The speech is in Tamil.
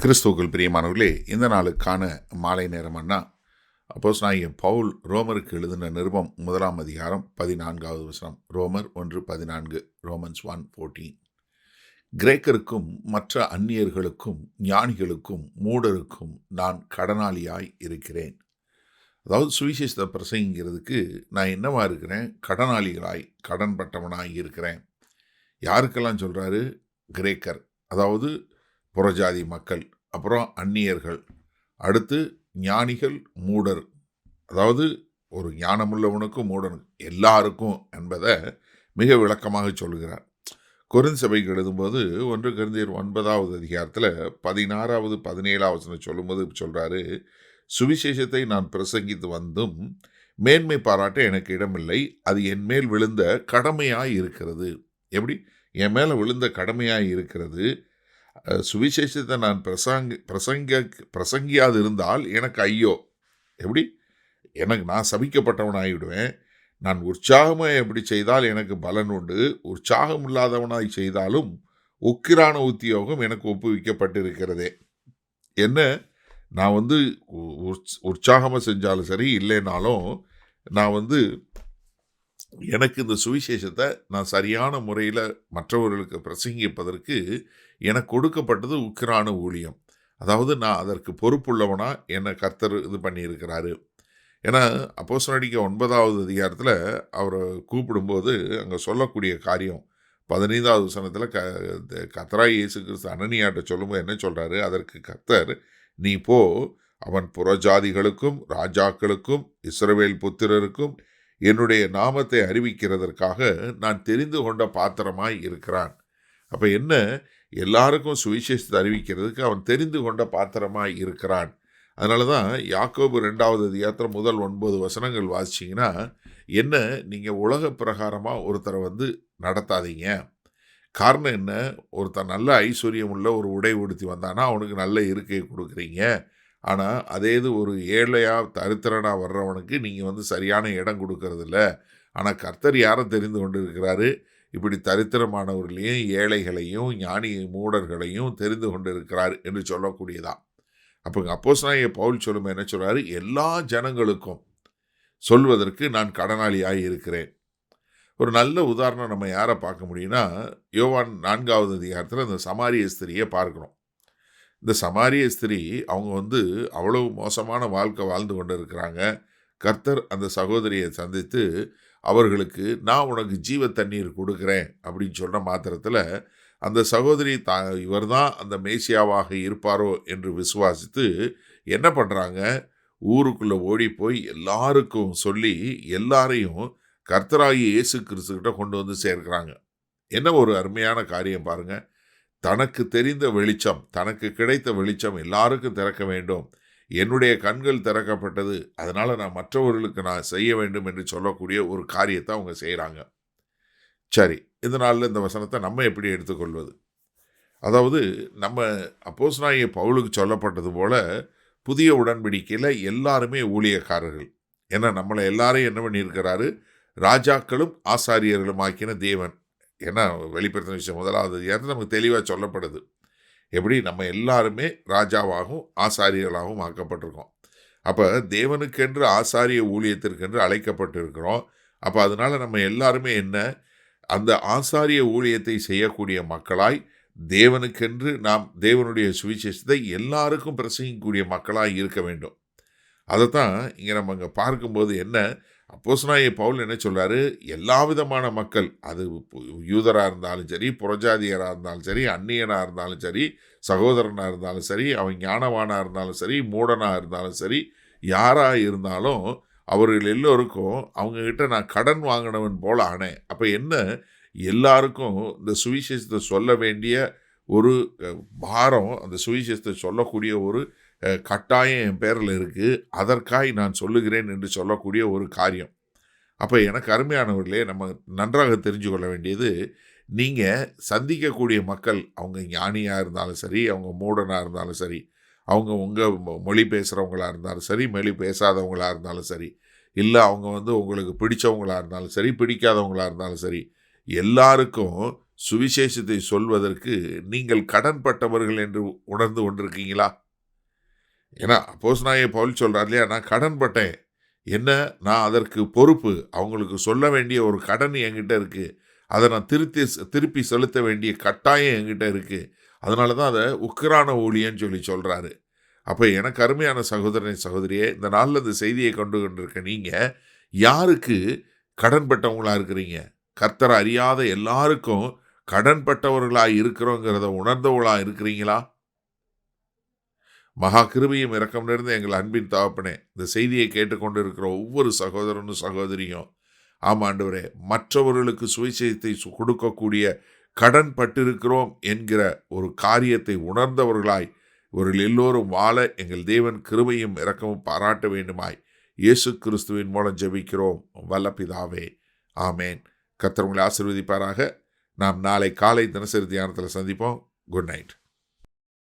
கிறிஸ்துவுக்குள் பிரியமானவர்களே, இந்த நாளுக்கான மாலை நேரம் அண்ணா அப்போஸ்தலனாகிய பவுல் ரோமருக்கு எழுதின நிருபம் 1 அதிகாரம் 14வது வசனம். ரோமர் 1:14. ரோமன்ஸ் 1:14. கிரேக்கருக்கும் மற்ற அந்நியர்களுக்கும் ஞானிகளுக்கும் மூடருக்கும் நான் கடனாளியாய் இருக்கிறேன். அதாவது சுவிசேஷத்தை பிரசங்கிக்கிறதுக்கு நான் என்னவா இருக்கிறேன்? கடனாளிகளாய், கடன்பட்டவனாய் இருக்கிறேன். யாருக்கெல்லாம் சொல்கிறாரு? கிரேக்கர், அதாவது புறஜாதி மக்கள், அப்புறம் அந்நியர்கள், அடுத்து ஞானிகள், மூடர், அதாவது ஒரு ஞானமுள்ளவனுக்கும் மூடனுக்கும் எல்லாருக்கும் என்பதை மிக விளக்கமாக சொல்கிறார். கொரிந்து சபைக்கு எழுதும்போது 1 கொரிந்தியர் 9வது அதிகாரத்தில் 16வது 17வது சொல்லும்போது சொல்கிறாரு, சுவிசேஷத்தை நான் பிரசங்கித்து வந்தும் மேன்மை பாராட்ட எனக்கு இடமில்லை, அது என் மேல் விழுந்த கடமையாய் இருக்கிறது. எப்படி? என் மேலே விழுந்த கடமையாய் இருக்கிறது. சுவிசேஷத்தை நான் பிரசங்கியாது இருந்தால் எனக்கு ஐயோ. எப்படி? நான் சபிக்கப்பட்டவன் ஆகிவிடுவேன். நான் உற்சாகமாக எப்படி செய்தால் எனக்கு பலன் உண்டு, உற்சாகம் இல்லாதவனாய் செய்தாலும் உக்கிரான உத்தியோகம் எனக்கு ஒப்புவிக்கப்பட்டிருக்கிறதே. என்ன, நான் உற்சாகமாக செஞ்சாலும் சரி, இல்லைனாலும் நான் எனக்கு இந்த சுவிசேஷத்தை நான் சரியான முறையில் மற்றவர்களுக்கு பிரசங்கிப்பதற்கு எனக்கு கொடுக்கப்பட்டது உக்கிரான ஊழியம். அதாவது நான் அதற்கு பொறுப்புள்ளவனா என்னை கர்த்தர் இது பண்ணியிருக்கிறாரு. ஏன்னா அப்போஸ்தலனாகிய 9வது அதிகாரத்தில் அவரை கூப்பிடும்போது அங்கே சொல்லக்கூடிய காரியம் 15வது வசனத்தில் கர்த்தராகிய இயேசு கிறிஸ்து அனனியாட்ட சொல்லும்போது என்ன சொல்கிறாரு? அதற்கு கர்த்தர், நீ போ, அவன் புறஜாதிகளுக்கும் ராஜாக்களுக்கும் இஸ்ரவேல் புத்திரருக்கும் என்னுடைய நாமத்தை அறிவிக்கிறதற்காக நான் தெரிந்து கொண்ட பாத்திரமாய் இருக்கிறான். அப்போ என்ன? எல்லாருக்கும் சுவிசேஷத்தை அறிவிக்கிறதுக்கு அவன் தெரிந்து கொண்ட பாத்திரமாய் இருக்கிறான். அதனால தான் யாக்கோபு 2வது அதிகாரத்தில் முதல் 9 வசனங்கள் வாசிச்சிங்கன்னா, என்ன, நீங்கள் உலக பிரகாரமாக ஒருத்தரை நடத்தாதீங்க. காரணம் என்ன? ஒருத்தர் நல்ல ஐஸ்வர்யம் உள்ள ஒரு உடை உடுத்தி வந்தானா அவனுக்கு நல்ல இருக்கையை கொடுக்குறீங்க. ஆனால் அதே இது ஒரு ஏழையாக தரித்திரனாக வர்றவனுக்கு நீங்கள் சரியான இடம் கொடுக்கறதில்ல. ஆனால் கர்த்தர் யாரை தெரிந்து கொண்டு இருக்கிறாரு? இப்படி தரித்திரமானவர்களையும் ஏழைகளையும் ஞானி மூடர்களையும் தெரிந்து கொண்டு இருக்கிறார் என்று சொல்லக்கூடியதான். அப்போ அப்போஸ்தலனாகிய பவுல் சொல்லும் என்ன சொல்கிறாரு? எல்லா ஜனங்களுக்கும் சொல்வதற்கு நான் கடனாளியாய் இருக்கிறேன். ஒரு நல்ல உதாரணம் நம்ம யாரை பார்க்க முடியும்னா, யோவான் 4வது அதிகாரத்தில் இந்த சமாரிய ஸ்திரியை பார்க்குறோம். இந்த சமாரிய ஸ்திரீ அவங்க அவ்வளவு மோசமான வாழ்க்கை வாழ்ந்து கொண்டு இருக்கிறாங்க. கர்த்தர் அந்த சகோதரியை சந்தித்து அவர்களுக்கு, நான் உனக்கு ஜீவ தண்ணீர் கொடுக்குறேன் அப்படின்னு சொன்ன மாத்திரத்தில் அந்த சகோதரி இவர் தான் அந்த மேசியாவாக இருப்பாரோ என்று விசுவாசித்து என்ன பண்ணுறாங்க? ஊருக்குள்ளே ஓடி போய் எல்லாருக்கும் சொல்லி எல்லாரையும் கர்த்தராகிய இயேசு கிறிஸ்துக்கிட்ட கொண்டு சேர்க்கிறாங்க. என்ன ஒரு அருமையான காரியம் பாருங்கள். தனக்கு தெரிந்த வெளிச்சம், தனக்கு கிடைத்த வெளிச்சம் எல்லாருக்கும் திறக்க வேண்டும். என்னுடைய கண்கள் திறக்கப்பட்டது, அதனால் நான் மற்றவர்களுக்கு நான் செய்ய வேண்டும் என்று சொல்லக்கூடிய ஒரு காரியத்தை அவங்க செய்கிறாங்க. சரி, இந்த நாளில் இந்த வசனத்தை நம்ம எப்படி எடுத்துக்கொள்வது? அதாவது நம்ம அப்போஸ்தலனாகிய பவுலுக்கு சொல்லப்பட்டது போல புதிய உடன்படிக்கையில் எல்லாருமே ஊழியக்காரர்கள். ஏன்னா நம்மளை எல்லாரையும் என்ன பண்ணியிருக்கிறாரு? ராஜாக்களும் ஆசாரியர்களும் ஆக்கின தேவன். ஏன்னா வெளிப்படுத்தின விஷயம் 1வது அதிகாரத்தில் நமக்கு தெளிவாக சொல்லப்படுது. எப்படி நம்ம எல்லாருமே ராஜாவாகவும் ஆசாரியர்களாகவும் ஆக்கப்பட்டிருக்கோம். அப்போ தேவனுக்கென்று ஆசாரிய ஊழியத்திற்கென்று அழைக்கப்பட்டிருக்கிறோம். அப்போ அதனால் நம்ம எல்லாருமே என்ன, அந்த ஆசாரிய ஊழியத்தை செய்யக்கூடிய மக்களாய், தேவனுக்கென்று நாம் தேவனுடைய சுவிசேஷத்தை எல்லாருக்கும் பிரசங்கிக்கக்கூடிய மக்களாய் இருக்க வேண்டும். அதைத்தான் இங்கே நம்ம இங்கே பார்க்கும்போது என்ன, அப்போஸ்தலனாகிய பவுல் என்ன சொல்கிறாரு? எல்லா விதமான மக்கள், அது யூதராக இருந்தாலும் சரி, புறஜாதியராக இருந்தாலும் சரி, அந்நியனாக இருந்தாலும் சரி, சகோதரனாக இருந்தாலும் சரி, அவன் ஞானவானாக இருந்தாலும் சரி, மூடனாக இருந்தாலும் சரி, யாராக இருந்தாலும் அவர்கள் எல்லோருக்கும் அவங்கக்கிட்ட நான் கடன் வாங்கினவன் போல ஆனேன். அப்போ என்ன, எல்லாருக்கும் இந்த சுவிசேஷத்தை சொல்ல வேண்டிய ஒரு பாரம், அந்த சுவிசேஷத்தை சொல்லக்கூடிய ஒரு கட்டாயம் என் பேரில் இருக்குது. அதற்காய் நான் சொல்லுகிறேன் என்று சொல்லக்கூடிய ஒரு காரியம். அப்போ எனக்கு அருமையானவர்களே, நம்ம நன்றாக தெரிஞ்சு கொள்ள வேண்டியது, நீங்கள் சந்திக்கக்கூடிய மக்கள், அவங்க ஞானியாக இருந்தாலும் சரி, அவங்க மூடனாக இருந்தாலும் சரி, அவங்க உங்கள் மொழி பேசுகிறவங்களாக இருந்தாலும் சரி, மொழி பேசாதவங்களாக இருந்தாலும் சரி, இல்லை அவங்க உங்களுக்கு பிடிச்சவங்களாக இருந்தாலும் சரி, பிடிக்காதவங்களாக இருந்தாலும் சரி, எல்லாருக்கும் சுவிசேஷத்தை சொல்வதற்கு நீங்கள் கடன்பட்டவர்கள் என்று உணர்ந்து கொண்டிருக்கீங்களா? ஏன்னா அப்போஸ்தலனாகிய பவுல் சொல்றார் இல்லையா, நான் கடன்பட்டேன். என்ன, நான் அதற்கு பொறுப்பு. அவங்களுக்கு சொல்ல வேண்டிய ஒரு கடன் என்கிட்ட இருக்கு. அதை நான் திருப்பி செலுத்த வேண்டிய கட்டாயம் என்கிட்ட இருக்கு. அதனால தான் அதை உக்கிரான ஊழியன்னு சொல்றாரு. அப்போ எனக்கு அருமையான சகோதரனை சகோதரியே, இந்த நாளில் இந்த செய்தியை கொண்டு கொண்டிருக்க நீங்கள் யாருக்கு கடன்பட்டவங்களா இருக்கிறீங்க? கர்த்தரை அறியாத எல்லாருக்கும் கடன்பட்டவர்களாக இருக்கிறோங்கிறத உணர்ந்தவர்களாக இருக்கிறீங்களா? மகா கிருபையும் இரக்கம் நிறைந்த எங்கள் அன்பின் தகப்பனே, இந்த செய்தியை கேட்டுக்கொண்டு இருக்கிற ஒவ்வொரு சகோதரனும் சகோதரியும், ஆமாண்டவரே, மற்றவர்களுக்கு சுவிசேஷத்தை கொடுக்கக்கூடிய கடன் பட்டிருக்கிறோம் என்கிற ஒரு காரியத்தை உணர்ந்தவர்களாய் இவர்கள் எல்லோரும் வாழ எங்கள் தேவன் கிருபையும் இரக்கமும் பாராட்ட வேண்டுமாய் இயேசு கிறிஸ்துவின் மூலம் ஜெபிக்கிறோம் வல்ல பிதாவே, ஆமேன். கர்த்தர் உங்களை ஆசீர்வதிப்பாராக. நாம் நாளை காலை தினசரி தியானத்தில் சந்திப்போம். Good night.